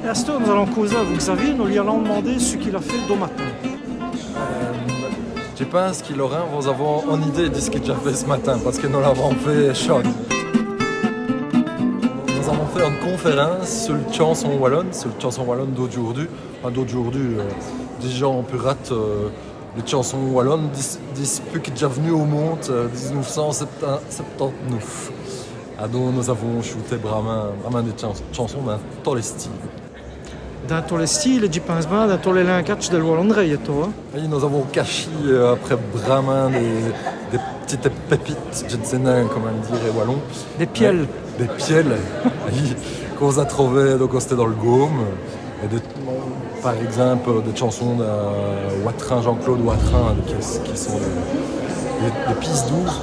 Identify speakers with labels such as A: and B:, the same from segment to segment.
A: Et à ce temps, nous allons causer avec Xavier, nous lui allons demander ce qu'il a fait le matin.
B: Je pense qu'il aura, nous avons une idée de ce qu'il a fait ce matin, parce que nous l'avons fait chaud. Nous avons fait une conférence sur la chanson wallonne d'aujourd'hui. Des gens pirates, les chansons wallonnes, depuis qu'il est déjà venu au monde, 1979. Donc nous avons shooté vraiment des chansons dans tous les styles.
A: Dans tous les styles, et j'y pense bien, dans tous les langages de Wallonnerie, et toi.
B: Et nous avons caché après vraiment des petites pépites, je ne sais pas comment dire, wallon.
A: Des piels.
B: Des piels qu'on a trouvées, donc c'était dans le Gaume. Et par exemple, des chansons de Watrin, Jean-Claude Watrin, qui sont des pistes douces.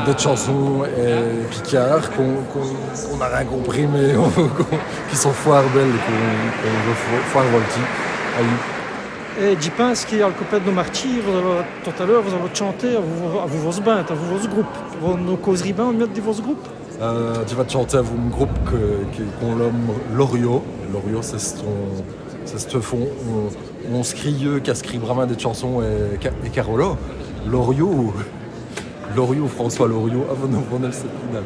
B: Des chansons picards qu'on n'a rien compris, mais qui sont fort belles et qu'on veut fort volti.
A: Et j'y pense qu'il y a le copain de nos martyrs, tout à l'heure, vous allez chanter à vous vos bandes, à vous vos groupes. Vous nous causerez bien au milieu de vos groupes.
B: Tu vas chanter à un groupe qu'on nomme Loriot. Loriot, c'est ce fond. On scrieux qui a écrit vraiment des chansons et Carolo. Loriot, François Loriot, avant de prendre le final.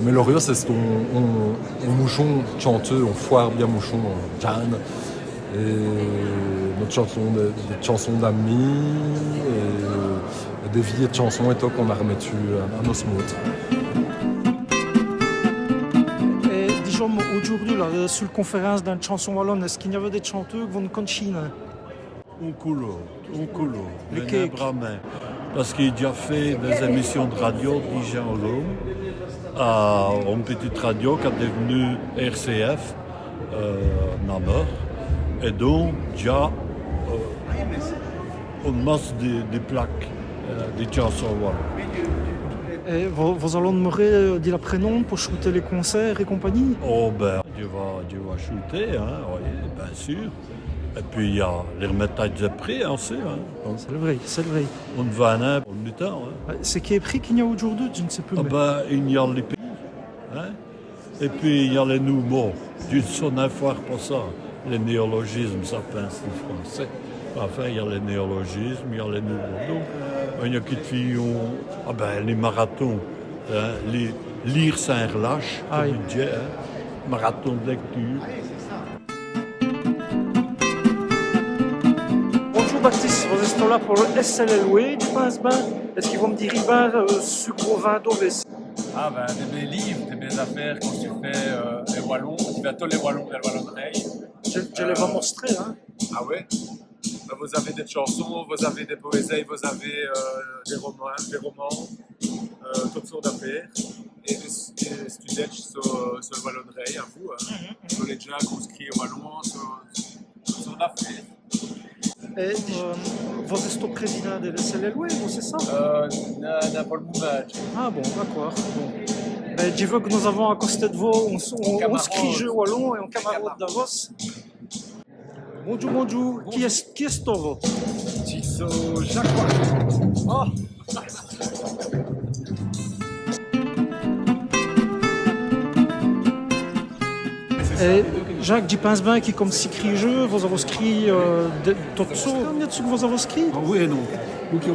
B: Mais Loriot, c'est on mouchon chanteux, on foire bien mouchon, Jeanne. Et notre chanson, des chansons d'amis, et des vieilles chansons et tout qu'on a remettu à nos smoothes.
A: Et disons, aujourd'hui, là, sur la conférence d'une chanson wallonne, est-ce qu'il y avait des chanteurs qui vont nous conchiner?
C: Un coulo,
A: Le
C: un
A: cake.
C: Abramin. Parce qu'il a déjà fait des émissions de radio déjà en Rome, à une petite radio qui est devenue RCF, Namur. Et donc, il y a une masse de plaques, des chansons wallonnes.
A: Et vous allez demeurer dit la prénom pour shooter les concerts et compagnie?
C: Oh ben, tu vas shooter, hein, oui, bien sûr. Et puis il y a les remettages de prix aussi. Hein.
A: C'est le vrai.
C: On va un pour le temps. Hein.
A: C'est qui est pris qu'il y a aujourd'hui, je ne sais plus.
C: Ah ben, il y a les pays. Hein. Et puis il y a les nouveaux. D'une sonne foire pour ça. Les néologismes, ça pince le français. Enfin, il y a les néologismes, il y a les nouveaux. Donc, il y a qui font les marathons. Hein, les lire sans relâche, comme il dit. Hein. Marathon de lecture.
A: Bonjour Baptiste, vous êtes là pour le SLLW, tu penses bien? Est-ce qu'ils vont me dire sucre au vin d'Oves?
D: Ah ben, des belles livres, des belles affaires quand tu fais les Wallons, tu vas tous les Wallons de la Wallonnerie.
A: Je les vais montrer, hein.
D: Ah ouais? Ben, vous avez des chansons, vous avez des poésies, vous avez des romans, toutes sortes d'affaires. Et des students sur la Wallonnerie, à vous, hein. Sur les gens qui inscrits au Wallon, sur d'affaires.
A: Et vous êtes le président de l'SLLW, c'est ça?
D: N'a pas le mouvement.
A: Ah bon, d'accord. Bon. Ben, je veux que nous avons à côté de vous, on scrige jeu wallon et on camarade d'Avos. Bonjour. Qui est vous?
D: Tiso Jacques. Oh!
A: Et Jacques, j'y pense bien qui comme s'écrit jeu, vous avez écrit tout ça, combien de ce que vous avez écrit?
E: Oui et non. Donc,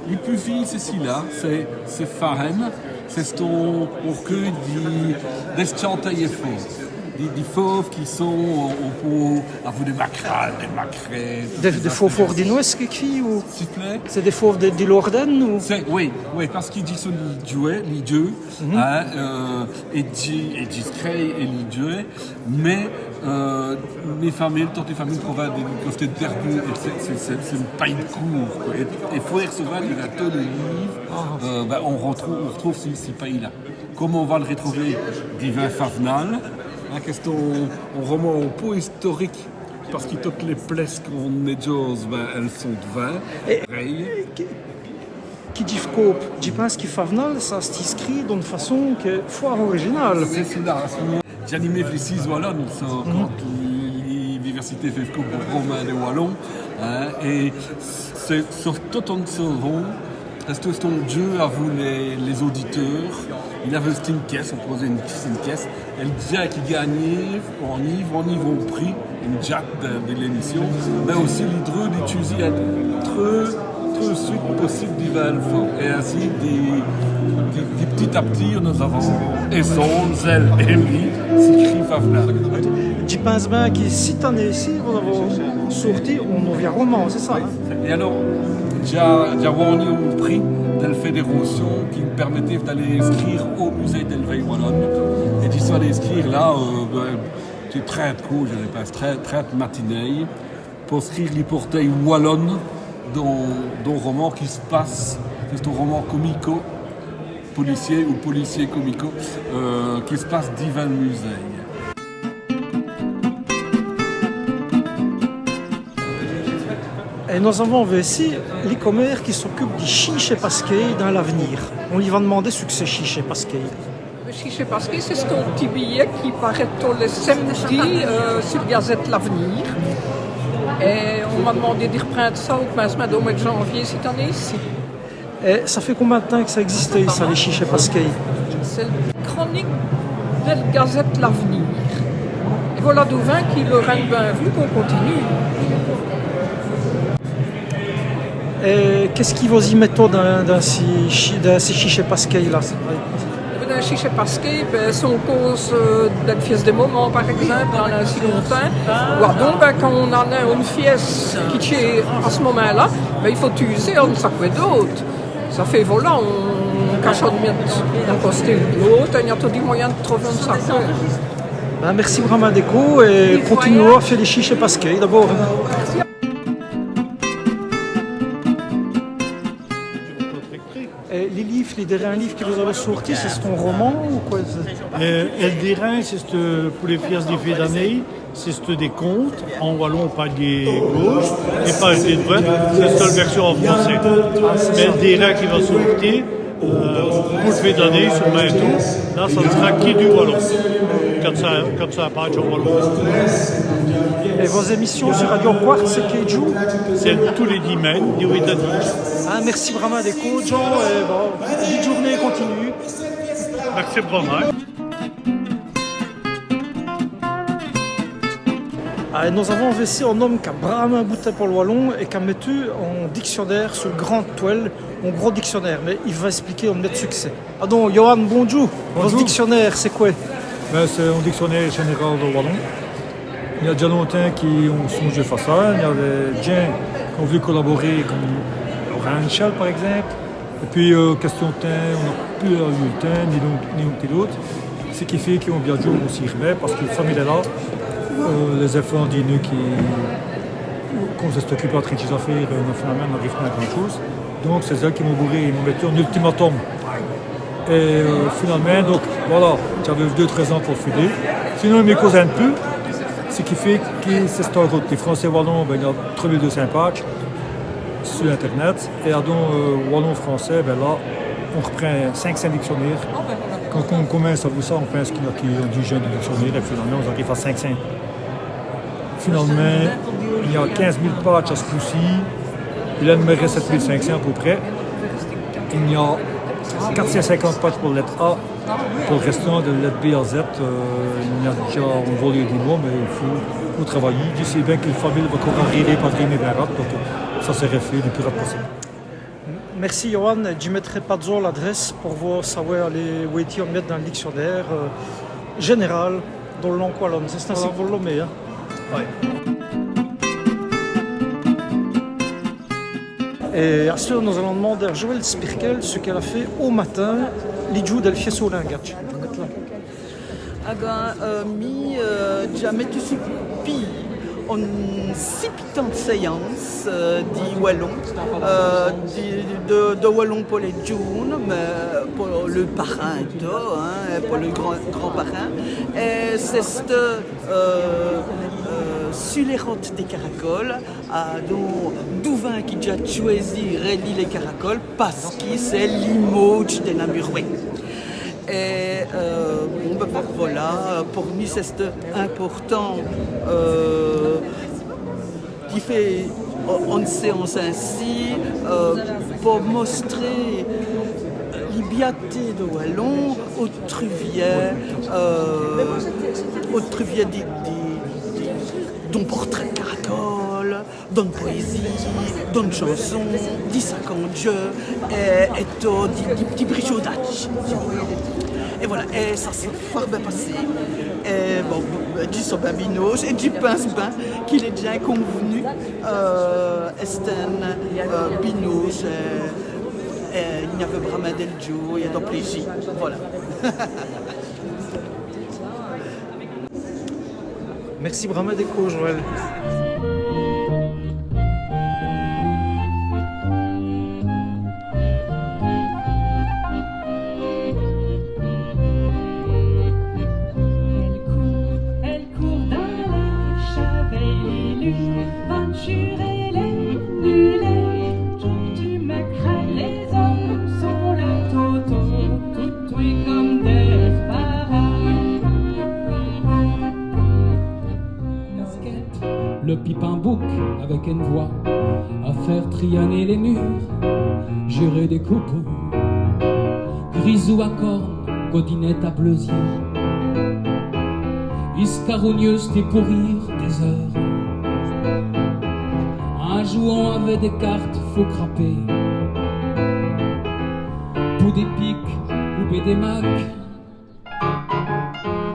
E: les plus vieux, c'est celui-là, c'est Faren, c'est ton recueil des chantailles et faux. Des fauves qui sont à vous des macrales, des macrètes.
A: Des fauves ordinois qui écrit ou?
E: S'il te plaît?
A: C'est des fauves de l'Orden ou?
E: Oui, parce qu'ils disent les dieux, et discret et les dieux, mais mes familles, toutes les familles proviennent des côtés de terbu, c'est une paille de cours. Et il faut recevoir des gâteaux de livres, on retrouve ces pays-là. Comment on va le retrouver? Divin Favenal. La question, on roman au pot historique, parce que toutes les places qu'on est jose, elles sont de vin.
A: Qui dit cope, je pense qu'il Favenal, ça s'inscrit d'une façon qui est fort originale.
E: C'est cela. J'animais les 6 Wallons, quand l'université fait coupe romain des Wallons, et c'est sur tout un second. Parce que ton Dieu a vu les auditeurs, il avait une caisse, on posait une caisse, et le dia qui gagnait en niveau prix, une jack de l'émission, mais aussi l'hydre d'utiliser à trop suite possible d'Ivalfo. Et ainsi, petit à petit, nous avons Esson, Zel, Emily, Sikri, Favla.
A: Je pense bien que cette année ici, vous avez sorti un nouveau roman, c'est ça hein?
E: Et alors, j'ai gagné un prix de la fédération qui me permettait d'aller inscrire au musée d'Elveille Wallonne. Et j'y suis allé inscrire là, c'est très cool, je passe très matinée, pour inscrire les portails wallonnes dans un roman qui se passe, c'est un roman comico, policier ou policier comico, qui se passe devant le musée.
A: Et nous avons ici les commères qui s'occupent du chiche pasquet dans l'avenir. On lui va demander ce que c'est chiche pasquet.
F: Le chiche pasquet, c'est ce petit billet qui paraît tous les samedis sur la Gazette L'Avenir. Et on m'a demandé de reprendre ça au mois de janvier cette année ici.
A: Et ça fait combien de temps que ça existait, ça, les chiche pasquet?
F: C'est la chronique de la Gazette L'Avenir. Et voilà Douvin qui le rend bien vu qu'on continue.
A: Et qu'est-ce qui vous y met dans ces chiche pasquet là?
F: Dans le chiche pasquet, c'est en cause de la fiesse des moments, par exemple, dans l'ancien longtemps. Donc, quand on en a une fiesse qui est à ce moment-là, il faut utiliser un sac d'autre. Ça fait voilà, on cache de mettre d'un côté ou de l'autre, il y a tout des moyens de trouver un sac.
A: Ben, merci vraiment Déco et continuons à faire les chiche pasquet d'abord. Et les livres, les derniers livres qui vous avez sortis, c'est ton roman ou quoi?
G: Elderin, c'est pour les fiers des fêtes d'année, c'est des contes, en wallon palier gauche et palier droite, c'est la version en français. Mais Elderin qui va sortir, pour les fêtes d'année, sur bientôt, là ça ne sera qui du wallon, quand ça apparaît en wallon.
A: Et vos émissions sur Radio Quartz, c'est qui joue?
G: C'est tous les 10 mai, du 8 à 10.
A: Ah, merci vraiment Déco, Jean, et bon, bonne journée continue.
G: Merci vraiment.
A: Ah, nous avons ici un homme qui a vraiment bouté pour le wallon et qui a mis un dictionnaire sur le grand toile, un gros dictionnaire, mais il va expliquer en mettre succès. Ah donc, Johan, bonjour. Votre dictionnaire, c'est quoi?
H: C'est un dictionnaire général de wallon. Il y a déjà longtemps qui ont songé faire ça. Il y avait des gens qui ont voulu collaborer, comme Laurent Michel par exemple. Et puis, question de temps, on n'a plus eu le temps, ni l'un ni l'autre. Ce qui fait qu'on vient jouer aussi remet, parce que la famille est là. Les enfants disent qu'on s'occupe de traiter des affaires, finalement, n'arrive pas à grand-chose. Donc, c'est eux qui m'ont bourré, ils m'ont mis un ultimatum. Et finalement, donc voilà, j'avais 2-3 ans pour filer. Sinon, mes cousins un peu. Ce qui fait que c'est cette route. Les Français wallons, il y a 3200 pages sur Internet. Et donc, wallon-français, là, on reprend 500 dictionnaires. Quand on commence à voir ça, on pense qu'il y a qui ont 10 jeunes dictionnaires. Et finalement, on arrive à 500. Finalement, il y a 15 000 pages à ce coup-ci. Il en me reste 7500 à peu près. Il y a 450 pages pour la lettre A. Pour le restant de lettre B à Z, il y a déjà un volet du mois, mais il faut travailler. Je sais bien que la famille va encore arriver par les médailles, donc ça serait fait le plus rapide possible.
A: Merci Johan, je ne mettrai pas de l'adresse pour voir savoir où est-il mettre dans le dictionnaire général dans le langue wallonne. C'est ainsi que vous le nommez. Hein? Ouais. Et à ce moment, nous allons demander à Joël Spirkel ce qu'elle a fait au matin, les jours del Fieso Langatch.
I: Mi giamettu su pi on sipitant séance di wallon, de wallon pour les jeunes, mais pour le parrain, pour le grand parrain. Et c'est sur les routes des caracoles, dont Douvin qui a choisi Réli les caracoles parce que c'est l'image de la Muroué. Et voilà, pour nous c'est important qui fait on séance ainsi pour montrer l'ibbiaté de Wallon au truvier d'un portrait de caracole, d'une poésie, d'une chanson, di 50 jeux et des petits brichaudages. Et voilà, et ça s'est fort bien passé. Et bon, du Sobabinoche et du Pince-Bain, qu'il est déjà convenu. Esten, Binoche, il y avait Bramadeljo, il y a Doplégie. Voilà.
A: Merci Bramadeco, Joël.
J: Le pipin bouc avec une voix à faire trianer les murs, jurer des coupes, grisou à cornes, godinette à bleusier, iscarogneuse t'es pour rire des heures. Un jouant avec des cartes, faut crapper, pour des piques ou des macs,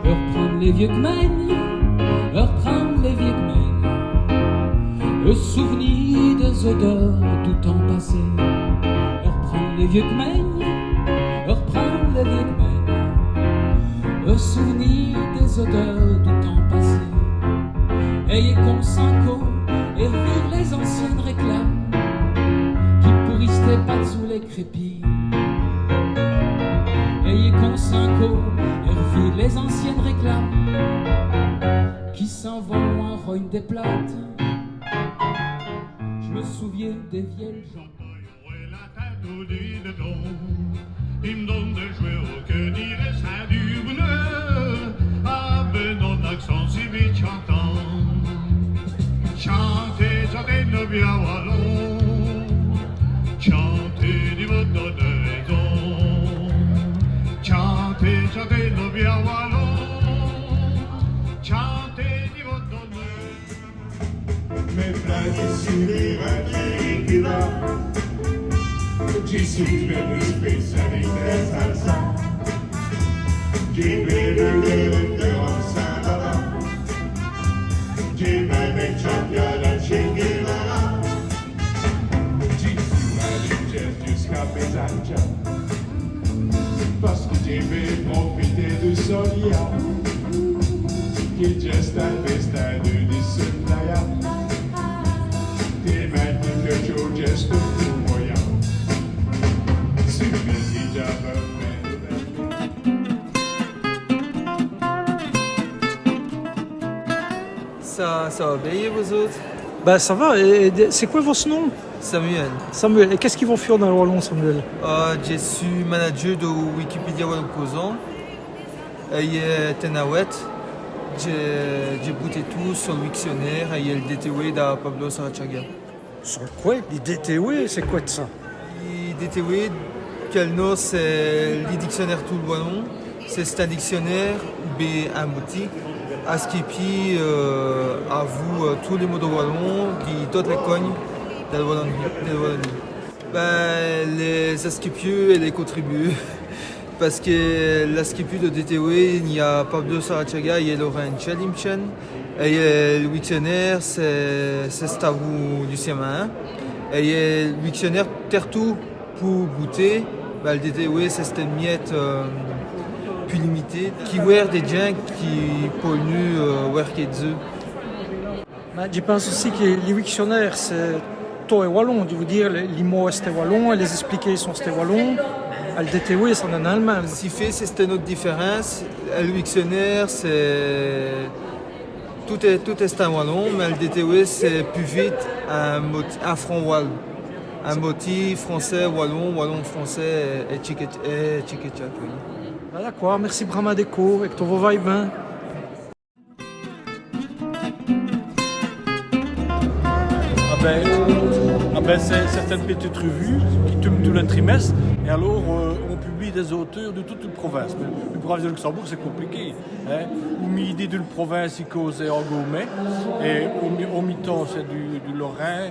J: reprendre les vieux gmènes, reprendre les vieux gmènes. Le souvenir des odeurs du temps passé, reprendre les vieux gmènes, reprendre les vieux gmènes. Le souvenir des odeurs du temps passé. Ayez comme cinco et revivre les anciennes réclames qui pourrissaient pas sous les crépis. Ayez comme cinco et revivre les anciennes réclames qui s'en vont en rogne des plates. Je me souviens des vieilles gens.
K: Il me donne de jouer au que dirait ça du bonheur, avec un accent si vite chantant. Chantez, chantez nos bien wallons, chantez du votre de raison. Chantez, chantez nos bien wallons, chantez du votre de. Mais places ici les radicula, ci succede specialità salsa, ci vede le salsa, ci vede cioccola cinghiala, ci succede jusqu'à Pesaccia, parce que ci veut profiter du soleil, qui just a festa du disonnaya, ti metti che c'ho gesto tu moia.
L: Ça va bien, vous autres?
A: Ben ça va, et c'est quoi votre nom?
L: Samuel.
A: Samuel, et qu'est-ce qu'ils vont faire dans le Wallon, Samuel?
L: Je suis manager de Wikipédia Wallon Causant. Il y a Tenawet. J'ai bouté tout sur le dictionnaire. Il y a le DTW de Pablo Sarachaga.
A: Sur quoi? Les DTW, c'est quoi de ça?
L: Les DTW, Calno, c'est le dictionnaire tout le Wallon. C'est un dictionnaire, un boutique. À Skipi, à vous, tous les mots de Wallon, qui toutes les cognes de la Wallonie. Ben, les Askipieux et les contribueux. Parce que l'Askipieux de DTW, il y a Pablo Sarachaga, il y a Laurent Chalimchen. Et le dictionnaire, c'est Stavou du CM1. Et il y a le dictionnaire Tertou pour goûter. Ben, le DTW, c'est une miette plus limitée, qui wear des gens qui polluent Werkedze.
A: Je pense aussi que les dictionnaires, c'est toi et Wallon. Je veux dire, les mots c'était Wallon, et les expliquer sont c'était Wallon. Le DTW, c'est en allemand.
L: Ce qui fait, c'est une autre différence. Le dictionnaire, c'est. Tout est un Wallon, mais le DTW, c'est plus vite un franc wallon. Un motif français, Wallon, Wallon français et Tchiketchak.
A: Voilà quoi, merci Bramadeco, et que tout va bien.
B: Ah ben,
G: c'est certaines petites revues qui tournent tous les trimestres. Et alors, on publie des auteurs de toute la province. Mais la province de Luxembourg, c'est compliqué. Hein. Au midi de la province, il cause en Gaumet. Et au mi-temps, c'est du Lorrain,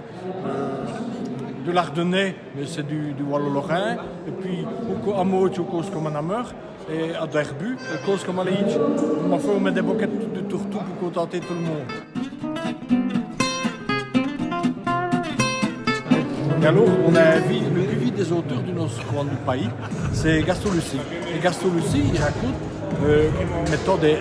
G: de l'Ardennais, mais c'est du Wallon-Lorrain. Et puis, à Moot, on cause comme un Hammer. Et à Derbu, on cause comme un Leitch. On met des boquettes de tourtou pour contenter tout le monde. Et alors, on a le plus vite des auteurs de notre coin du pays, c'est Gaston Lucie. Et Gaston Lucie, il raconte mettons des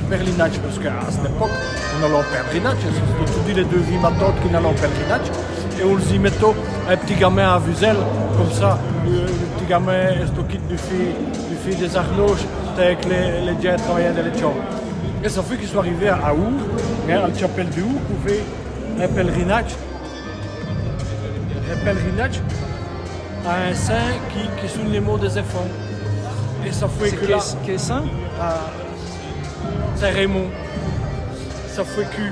G: pèlerinages, parce qu'à cette époque, on allait en pèlerinage, c'est tout dit les deux vies matantes qu'on allait en pèlerinage, et on les y mettons un petit gamin à Vuzel, comme ça, le petit gamin est au kit du fil des Arloges, avec les diens travaillant dans les champs. Et ça fait qu'ils sont arrivés à Our, à la chapelle de Our, pour faire un pèlerinage. Un pèlerinage à un saint qui souligne les mots des enfants. Et ça fait que là.
A: Quel saint?
G: Saint Raymond. Ça fait que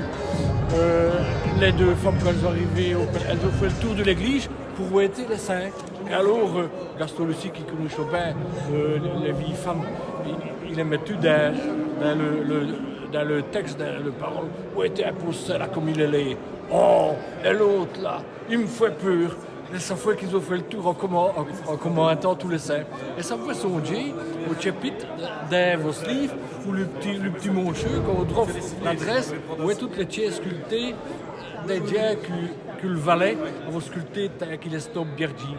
G: les deux femmes, quand elles sont arrivées, elles ont fait le tour de l'église pour où étaient les saints. Et alors, Gaston Lucie, qui connaît Chopin, les vieilles femmes, il les met tout dans le texte, dans le parole, où était imposé là comme il est laid. Oh, et l'autre là, il me fait peur. Et ça fait qu'ils ont fait le tour en commentant tous les saints. Et ça fait songer au chapitre d'un vos livres où le petit moncheux, quand on trouve l'adresse, où est toutes les tiers sculptées des dieux que le valet a sculpté qu'il est stop Biergi.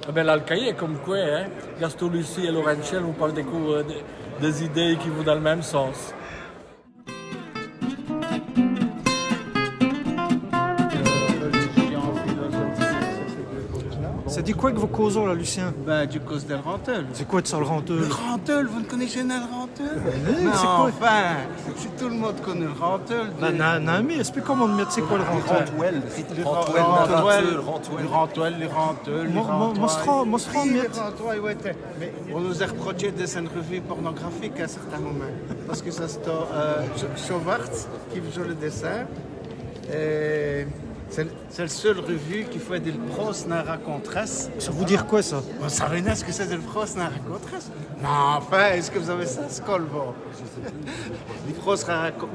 G: Eh bien là, le cahier est comme quoi, hein, Gaston Lucie et Laurentiel, on parle des idées qui vont dans le même sens.
A: Ça dit quoi que vous causez là, Lucien?
M: Ben, du cause del Rantel.
A: C'est quoi de ça le Rantel?
M: Le Rantel, vous ne connaissez jamais le Rantel?
A: Mais c'est quoi?
M: Enfin, si tout le monde connaît le Rantel.
A: Non, mais explique-moi, c'est quoi le Rantel?
M: Le Rantel. Mais on nous a reproché de cette revue pornographique à certains moments. Parce que ça c'est Schwartz qui joue le dessin. Et c'est la seule revue qui fait de prose narra contraste.
A: Ça veut dire quoi ça?
M: Vous savez ce que c'est de prose narra contraste? Non, enfin, est-ce que vous avez ça, Skolvo? Le prose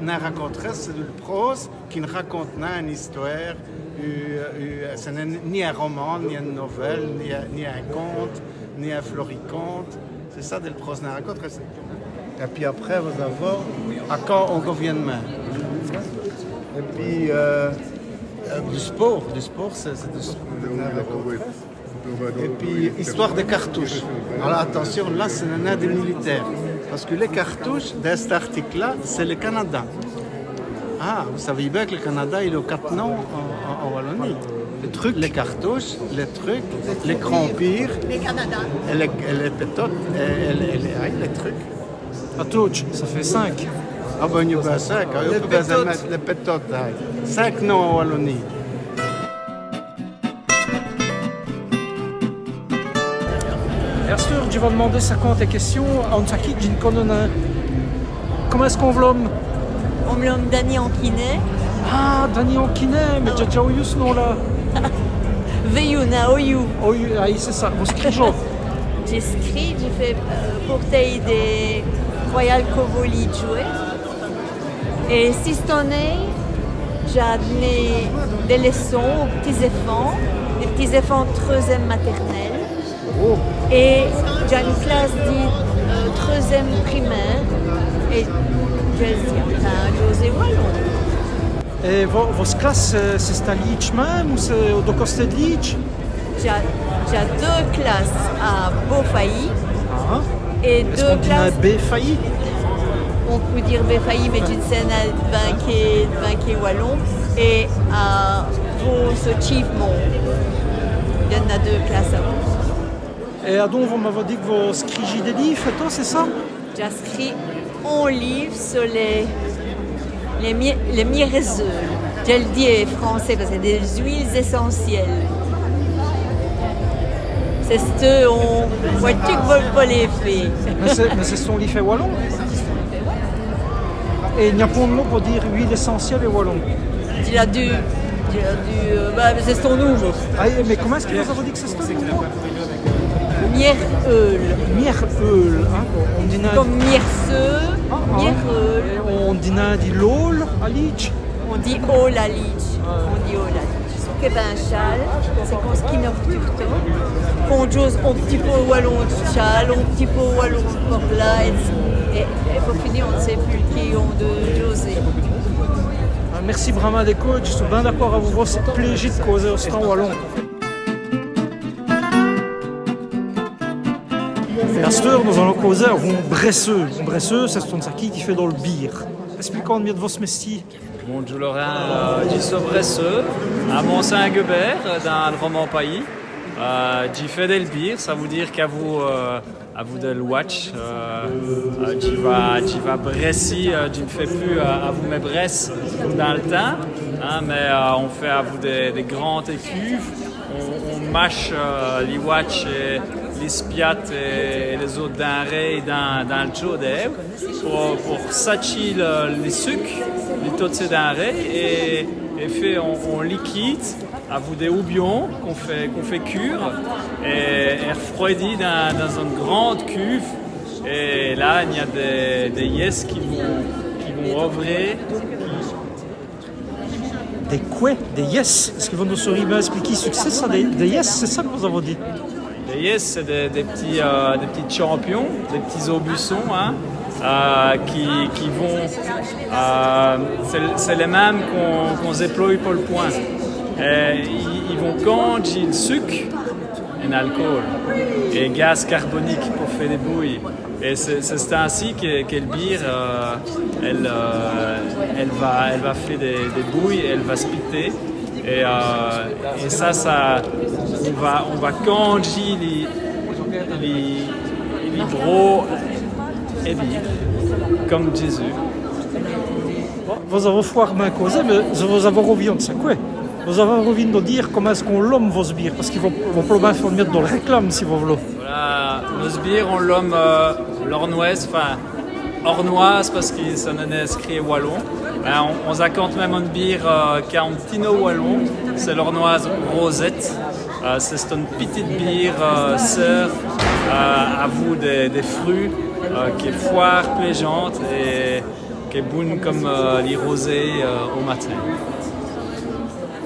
M: narra contraste, c'est de prose qui ne raconte pas une histoire. Ce n'est ni un roman, ni une nouvelle, ni un conte, ni un floriconte. C'est ça de le prose narra contraste. Et puis après, vous avez à quand on revient demain. Et puis. Du sport, c'est du sport. Et puis, histoire des cartouches. Alors attention, là, c'est un aide militaire. Parce que les cartouches, dans cet article-là, c'est le Canada. Ah, vous savez bien que le Canada, il a 4 noms en Wallonie. Les cartouches, les trucs, les crampires, les Canada, et les pétotes, et les trucs.
A: Cartouches, ça fait 5.
M: Ah ben, il y a 5, on peut mettre les pétotes. 5 noms en Wallonie.
A: Erstur, je vais demander 50 questions. On s'acquitte d'une conne. Comment est-ce qu'on v'l'homme?
N: On me nomme Dani Anquinet.
A: Ah, Dani Anquinet, mais j'ai déjà ouï ce nom-là.
N: Veyouna, Oyou.
A: Oyou, ah, c'est ça. Vous scrivez?
N: J'ai fait portail des Royal Covoli jouer. Et si cette année, j'ai donné des leçons aux petits-enfants, des petits-enfants de 3e maternelle.
A: Oh.
N: Et j'ai une classe de 3e primaire. Et je vais dire, José Wallon.
A: Et votre classe, c'est à Leach même ou c'est au Docosté de Leach?
N: J'ai 2 classes à Beaufailly.
A: Ah.
N: Et 2 classes.
A: Béfailly?
N: On peut dire Béfailly, mais d'une scène à 20 Wallon. Et à Vaux-Sochivemont. Il y en a 2 classes à vous.
A: Et donc, vous m'avez dit que vous scrigez des livres, c'est ça?
N: J'ai écrit un livre sur les myrésols. Je le dis en français parce que c'est des huiles essentielles. C'est ce qu'on voit tu que veulent pas les faire.
A: Mais c'est son livre wallon. Et il n'y a pas de mot pour dire huile essentielle et wallon.
N: Il a du c'est ton nom.
A: Ah, mais comment est-ce que vous avez dit que c'est ton nom?
N: Mieröl.
A: Mieröl, hein? On dit
N: Comme mierseux, mieröl.
A: On dit lol à Leach.
N: On dit ol à Leach. On dit ol à Leach. Que ben chal, c'est qu'on skinner turto. Qu'on jose un petit peu wallon de chal, un petit peu wallon pour là. Et pour finir, on ne sait plus qui ont de José.
A: Merci Brahma des coachs, je suis bien d'accord avec vous, c'est plaisir de causer au stand wallon. Et à cette heure, nous allons causer avec un bresseux. Un bresseux, c'est un saki qui fait dans le bière. Expliquons mieux de votre métier.
O: Bonjour Laurent, je suis bresseux à Mont-Saint-Guebert, dans le roman pays. J'ai fait des bières, ça veut dire qu'à vous de le watch. Tu vas bresser, tu ne fais plus à vous mes bresses comme dans le temps, hein, mais on fait à vous des grandes écuves. On mâche les watch et les spiat et les autres denrées dans le chaud pour sacher les sucres, les taux de ces denrées et fait en liquide à vous des houblons qu'on fait cuire et refroidi dans une grande cuve. Et là, il y a des yes qui vont ouvrir.
A: Des quoi? Des yes? Est-ce que vous nous auriez bien expliqué ce que c'est ça? Des yes, c'est ça que vous avez dit?
O: Des yes, c'est des petits champions, des petits aubussons, hein, qui vont... c'est les mêmes qu'on déploie pour le point. Et ils vont congeler le sucre et l'alcool et gaz carbonique pour faire des bouilles. Et c'est ainsi que le bière, elle va faire des bouilles, elle va spitter. Et ça on va congeler les gros et bière, comme Jésus.
A: Vous avez foire bien causé, mais vous avez envie de ça quoi? Vous avez envie de dire comment est-ce qu'on l'homme vos bières, parce qu'ils vont probablement faire mettre dans le réclame si vous voulez.
O: Voilà, nos bières, on l'homme l'ornoise, enfin ornoise parce que ça n'en est écrit wallon. On raconte même une bière qui a un petit nom wallon, c'est l'ornoise Rosette. C'est une petite bière sœur à vous des fruits qui est foire, plaisante et qui est bonne comme les rosés au matin.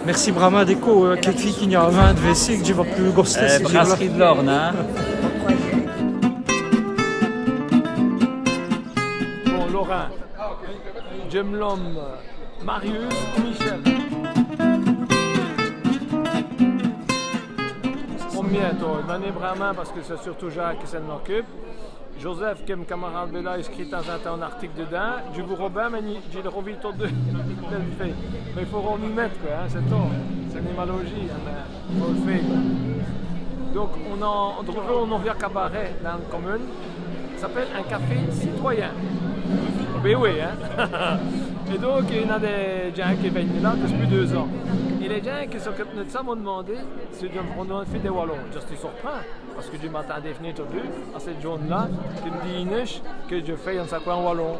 A: Merci Brahma Déco, quelques filles qui n'y a 20 de WC que je ne vais plus goster.
O: Brasserie de l'Orne, hein?
P: Bon, Laurent, je me nomme Marius Michel. Combien toi? Mané Brahma parce que c'est surtout Jacques qui s'en occupe. Joseph, qui est mon camarade Bella, écrit dans un article dedans. Je vous Robin, mais j'ai le revite aux deux. Mais il faut y mettre, quoi, hein, c'est tout. C'est une animalogie, hein, mais il faut le faire. Quoi. Donc, on trouve un nouveau cabaret dans la commune. Ça s'appelle un café citoyen. Ben oui, hein. Et donc, il y a des gens qui viennent là depuis 2 ans. Et les gens qui s'occupent de ça m'ont demandé si on a fait des wallons. Je suis surpris parce que je m'attendais venir à cette journée-là qui me dit que je fais un sac en wallon.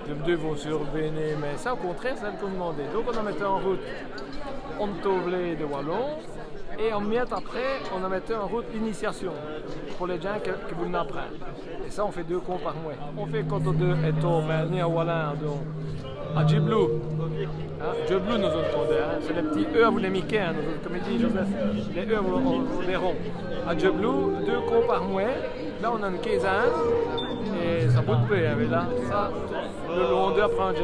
P: Je me dis, vous survenez, mais ça au contraire, c'est elle qu'on demandait. Donc on a mis en route un tourné de wallon et on met après, on a mis en route l'initiation pour les gens qui voulaient apprendre. Et ça, on fait 2 cours par mois. On fait quand on est au né à Wallon, donc à Djiblou. Djiblou, nous autres, c'est les petits E à vous les Mickey, hein, comme il dit Joseph. Les E, on les ronds. À Djiblou, 2 cours par mois. Là, on a une quinzaine. Et ça bout de peu, hein, mais là, ça, le long de apprendre.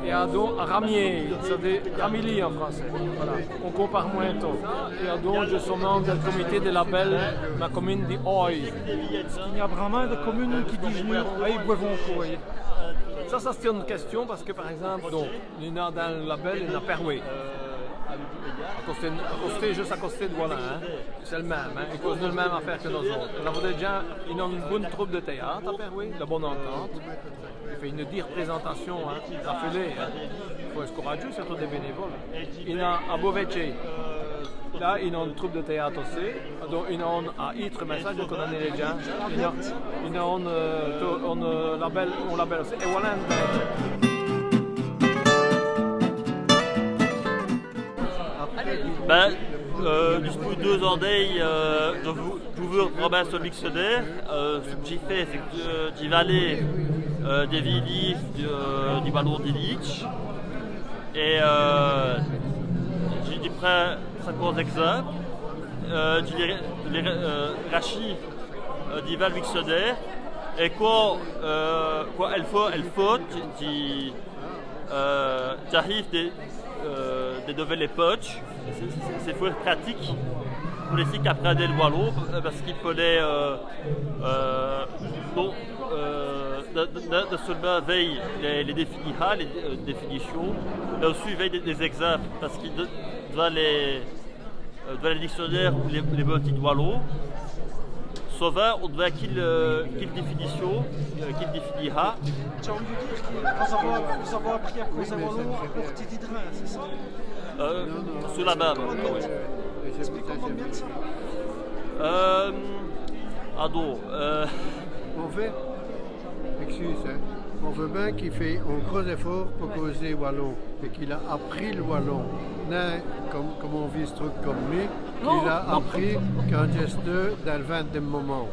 P: Et à Ramier, c'est Ramilly en français. Voilà, on compare moins tôt. Et à donc, je suis membre du comité de label ma commune de Oi.
A: Il y a vraiment des communes qui disent nous, ils boivent quoi.
P: Ça c'est une question parce que par exemple, donc, il y a dans le label, il y a Perway. Juste à côté de voilà, hein. C'est le même, hein. Ils causent la même affaire que nous autres. On a des gens, ils ont une bonne troupe de théâtre à Perway, de bonne entente. Il fait une représentation, hein, d'affilée. Hein. Il faut être courageux, c'est tous des bénévoles. Il y a à Beauvais. Là, ils ont une troupe de théâtre aussi. Donc, ils ont à Ytre, mais ça, je connais les gens. Ils ont un label aussi. Et voilà.
Q: Depuis 2 ans, je veux remettre ce dictionnaire. Ce que j'ai fait, c'est que j'ai valé des livres du ballon d'Illich. Et j'ai pris 50 exemples. J'ai les rachis du dictionnaire. Et quand elle faut, j'arrive des nouvelles époques. C'est fort pratique pour les filles qui apprennent le wallon parce qu'il fallait de seulement veille les définitions, mais aussi veille des exemples parce qu'il doit les dictionnaires ou les boutiques de wallon. Souvent, on doit quelle définition, qu'il définira.
A: Tu as envie de dire que vous avez appris à causer wallon à Porty-d'Hydrin, c'est ça?
Q: Sous la main, oui.
A: Explique-moi bien de ça.
R: On veut, on veut bien qu'il fait un gros effort pour causer wallon et qu'il a appris le wallon. Non, comme on vit ce truc comme lui, qu'il a appris qu'un geste dans le 20e moment.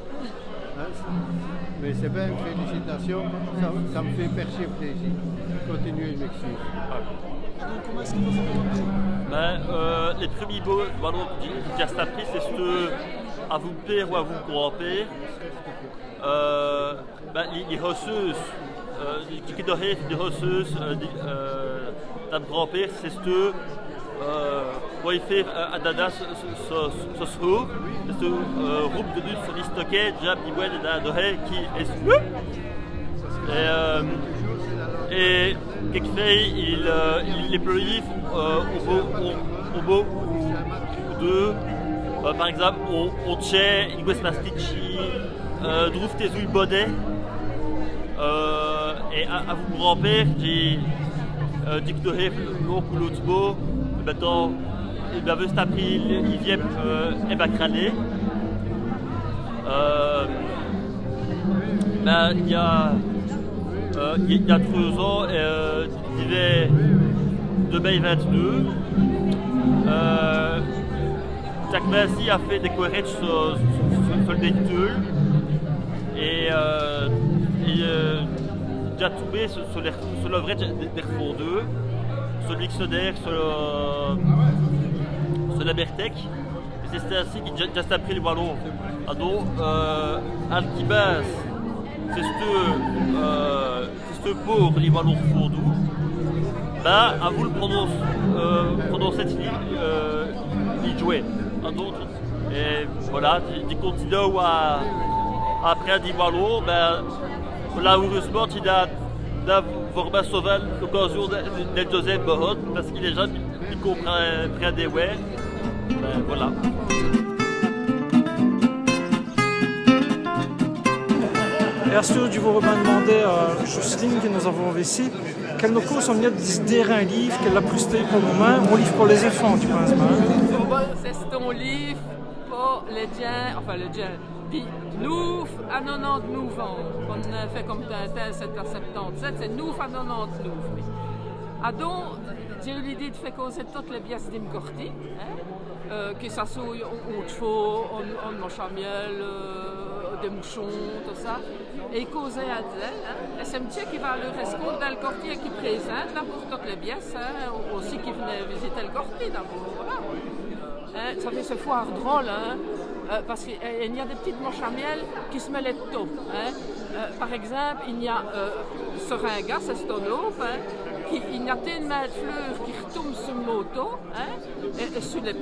R: Mais c'est bien, félicitations, ça me fait percer plaisir. Continuez, m'excuse.
A: Comment est-ce que vous avez appris?
Q: Les premiers mots que j'ai appris, c'est ce à vous père ou à vous grand-père. Les hosseuses, qui doivent être des hosseuses d'un grand-père, c'est ce pour y faire un dada ce groupe de lutte sur l'Istoquet, Jab, Diwen et Dadohe qui est et quelque fait il est plus au beau ou deux. Par exemple, au tchè, il gosse mastichi, trouve tes ouilles bonnet. Et à vous grand-père, j'ai dit que l'autre ou l'autre mot, maintenant, il avait appris, il vient et bacrané. Il y a 3 ans, il avait 2022. Jack Massey a fait des corrects sur le détour et j'ai trouvé sur le vrai des refondeux, sur le dictionnaire, sur la Bertec. Et c'est ainsi qu'il a déjà appris le wallon. Alors, Alkibas, c'est ce pour les wallons refondus. À vous le prononcer il jouait. Et voilà, tu continues à apprendre du wallon, là heureusement tu as vraiment sauvé l'occasion de Joseph Bohot parce qu'il est jeune, il comprend des ouais. Voilà.
A: Et à ce que je vous demander à Jocelyne que nous avons ici, quel nous cause on vient de dire un livre qu'elle a presté pour nous mains, un livre pour les enfants, tu penses pas?
F: C'est ton livre pour les gens, enfin les gens, dit nous à 99 ans, on a fait comme Tintin 777, c'est nous à 99. Ah donc, j'ai eu l'idée de faire causer toutes les pièces d'Imcorti, que ça soit au chevaux, en manchamiel, des mouchons, tout ça, et causer à elle. Et c'est un petit qui va à le rescompte dans le quartier qui présente là, pour toutes les pièces, aussi qui venait visiter le quartier d'abord. Voilà. Ça fait ce foire drôle, parce qu'il y a des petites manches à miel qui se mêlent de tout. Par exemple, il y a Seringa, c'est Stonop, il y a une main de fleurs qui retombe sur le moto, et sur les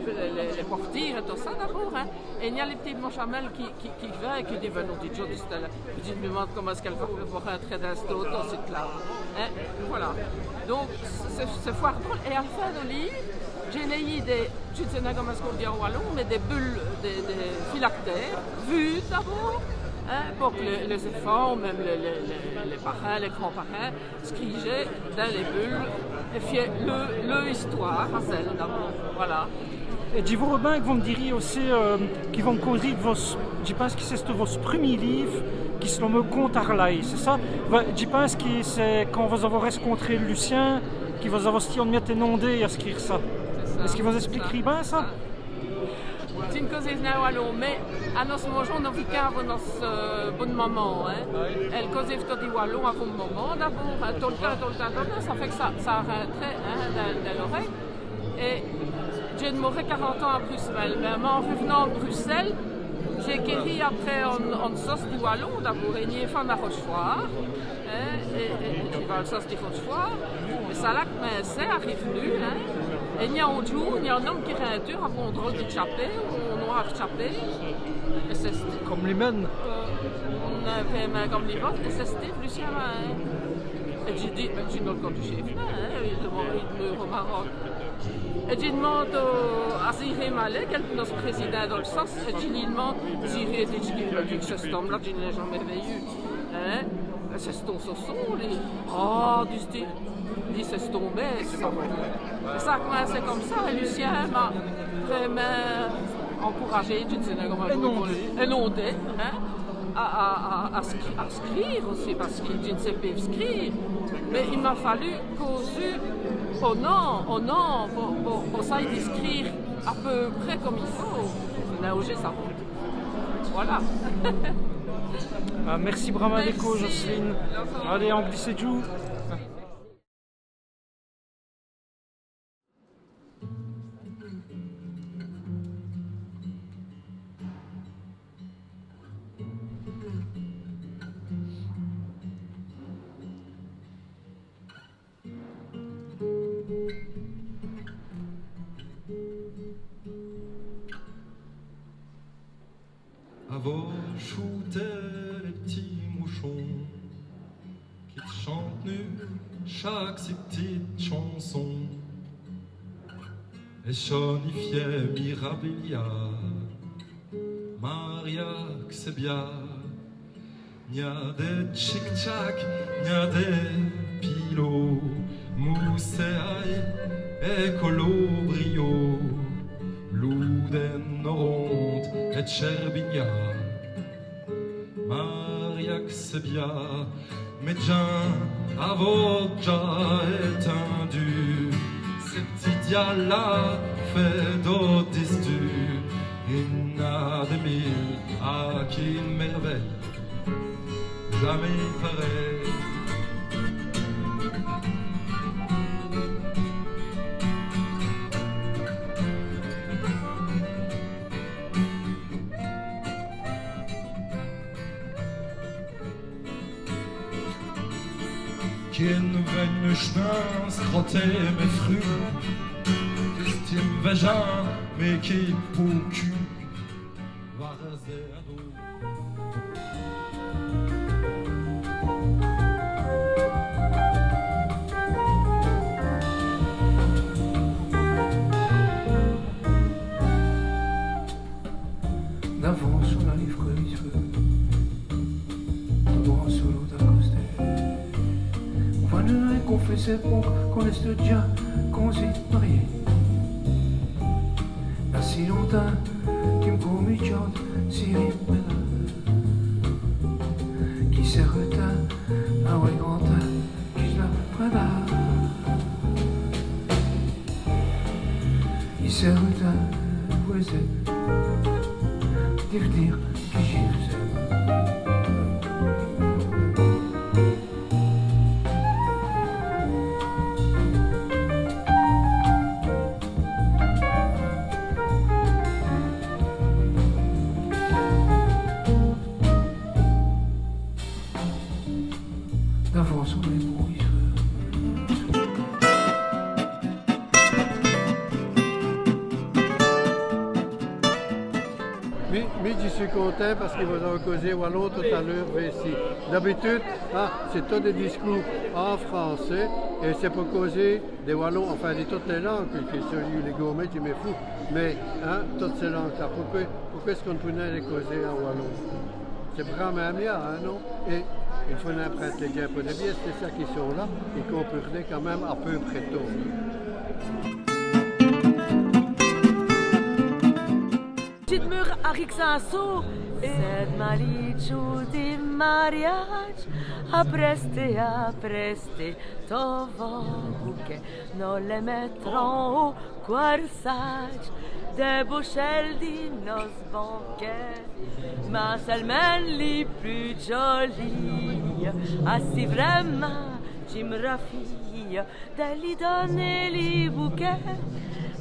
F: portières et tout ça d'abord. Et il y a les petites manches à miel qui viennent et qui disent, non, dis je me demande comment est-ce qu'elle va pouvoir rentrer dans cette auto, c'est là. Voilà. Donc, c'est foire drôle. Et à la fin de livre, j'ai lié des, je ne sais pas comment on dit en wallon, mais des bulles, des phylactères, vues d'abord, pour que les enfants, même les parrains, les grands-parrains, scrigeaient dans les bulles et fiaient leur histoire à celle d'abord. Voilà.
A: Et dis-vous, Robin, que vous me diriez aussi, qui vont me conduire, je pense que c'est votre premier livre qui se nomme Conte Arlaï, c'est ça? Je pense que c'est quand vous avez rencontré Lucien, qui vous avez aussi mis inondé à écrire ça.
F: C'est
A: Est-ce qu'ils vous expliquent bien ça?
F: Tin cosez na wallon, mais à nos mangeons nos vicars nos bon moment. Elle cosez tout des wallons à bon moment d'abord, tout le temps, ça fait que ça rentrait dans l'oreille. Et j'ai demoré 40 ans à Bruxelles, mais en revenant à Bruxelles, j'ai guéri après en sauce du wallon d'abord, et n'y fan à Rochefort, et j'ai pas le sauce du Rochefort, et ça là que c'est revenu, et il y a un jour, il y a un homme qui est un un drôle de chapé, ou un noir chapé, et c'est
A: comme les mêmes.
F: On avait main comme les vôtres, et c'est Steve Lucien. Et j'ai dit, tu n'as le corps du chef, il meurt au Maroc. Et j'ai demandé à Ziré Malek, quel est notre président dans le sens, et j'ai demandé, Ziré était dit que cet homme-là, je ne l'ai jamais vu. C'est ton sauson, dit c'est tombé, c'est ça. Et ça a commencé comme ça, et Lucien m'a vraiment encouragé, je ne sais pas comment énondé, à écrire aussi, parce que je ne sais pas écrire. Mais il m'a fallu causer au nom, pour ça d'écrire à peu près comme il faut. C'est naugé ça. Voilà.
A: Merci vraiment Déco, Jocelyne. Allez, on glisse et joue.
B: Avant shooter les petits mouchons qui te chantent nu chaque si petite chanson et chonifiait Mirabilia, Maria Xebia, n'y a des tchic-tchac, n'y a des pilots, mousseailles et colobrio, Luden Oronte et Cherbigna, Maria Xebia, Medjin, Avodja étendu, ces petits dias-là fait d'odistu, il n'a de mille à qui merveille, jamais pareil. Qu'une veine chemin scrotter mes fruits, estime vagin, mais qui pour cul, va raser à dos.
S: D'avant sur la livre que les cheveux, droit sur l'eau d'accosté. On va nous confesser pour qu'on laisse déjà qu'on s'y marié. Là si longtemps qui me commichante, si ribella. Qui s'est retint, ah ouais grand qui se la prenda. Il s'est retint, où est-ce dire que j'y faisais. D'avance on est pour y
R: Mais je suis content parce qu'ils vous ont causé wallon tout à l'heure ici. D'habitude, c'est tout des discours en français et c'est pour causer des wallons, enfin de toutes les langues, que celui les gourmets, tu m'es fou. Mais toutes ces langues-là, pourquoi est-ce qu'on pouvait les causer en wallon? C'est vraiment bien, non? Et il faut n'importe les diapos de biais, c'est ça qui sont là, et qu'on peut quand même à peu près tôt.
T: mur avec Sanso.
N: Sed maligiu di mariage, apreste, tovoque, non le mettront au corsage, débouchel di nos banquets, ma seulement les plus jolies, assis vraiment, tu me rafille, de lui donner les bouquets,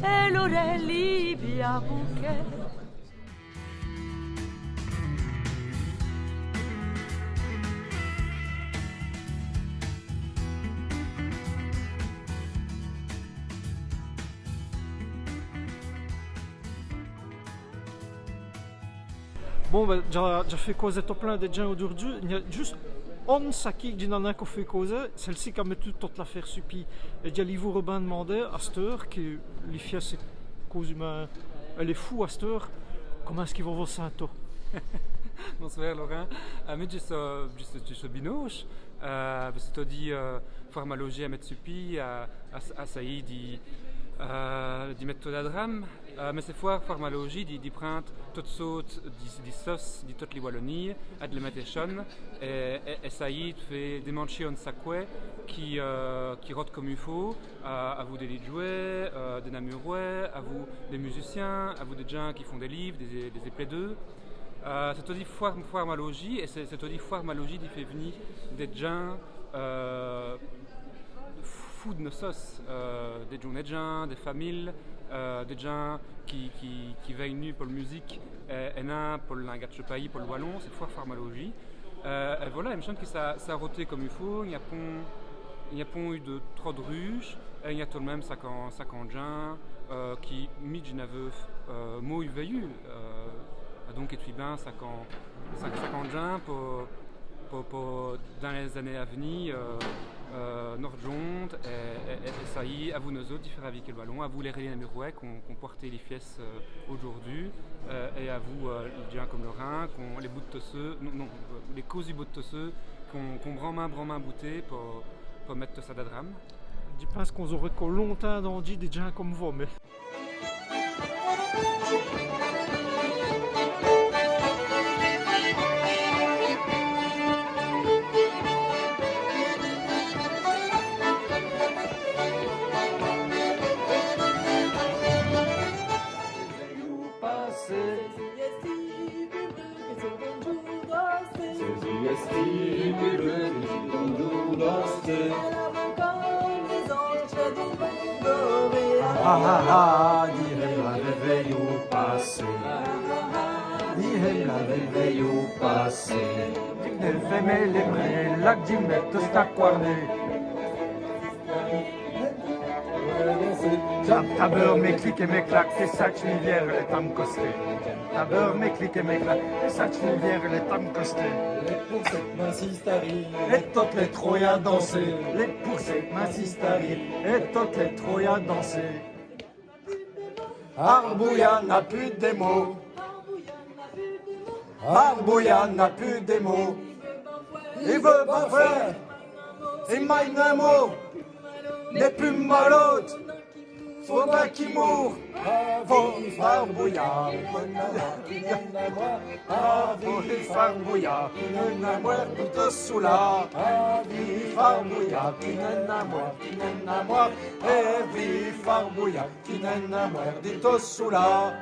N: et l'oreille bien bouquet.
A: Bon, ben, j'ai fait causer tout plein de gens aujourd'hui. Il y a juste un saki d'une année qu'on fait causer, celle-ci qui a mis toute l'affaire supi. Et il y a l'Ivo Robin demandé à cette heure, que les filles, c'est cause humaine, elle est fou à cette heure, comment est-ce qu'ils vont voir Saint-O?
U: Bonsoir Laurent. Mais juste binouche, c'est à dire formalogie à mettre supi, à Saïd di mettre la drame, mais c'est fois formalogie di prendre toutes sortes di sauces di toutes les Wallonies, à de les mettre et Saïd fait des manchés en sacoué qui rotent comme il faut, à vous des jouets, des namurouais, à vous des musiciens, à vous des gens qui font des livres, des éplaideux. C'est aussi formalogie et c'est aussi formalogie qui fait venir des gens fous de nos sauces, des journées de gens, des familles, des gens qui veillent nus pour la musique et non pour le langage du pays, pour le wallon, c'est formalogie. Et voilà, il me semble que ça a roté comme il faut, il n'y a pas eu de trop de ruches, et il y a tout de même 50 gens qui, mis d'une aveuf, mot veillent. Donc, et puis bien 50 gens pour dans les années à venir, Nordjont et ça y est, à vous nos autres, différents avec le ballon, à vous les relais namurouais qu'on portait les pièces aujourd'hui, et à vous les gens comme Laurent, les bouts de tosseux, non, les causes du bout de tosseux, qu'on brand main bouté pour mettre ça d'adram.
A: Je pense qu'on aurait encore longtemps d'enduit des gens comme vous, mais.
V: Dihem la veille au passé. Dihem la veille au passé. Nel feme le bre, la gimetto sta guardé. Ta beurre, mes clics et mes claques, c'est ça que je viens, les tam costé. Ta beurre, mes clics et mes claques, c'est ça que je viens, les tam costé. Les pourcettes m'insistari, et toutes les troyas danser. Les pourcettes m'insistari, et toutes les troyas danser. Arbouya n'a plus de mots. Arbouya n'a plus de mots. Il veut pas faire. Il m'a un mot. N'est plus malade. Faut pas qu'il mourre. Faut Arbouya. Faut Arbouya. Une mort tout sous la. Vive Arbouya. Qui n'en a mort. Et vive Arbouya. Qui n'en a mort. Tout sous la.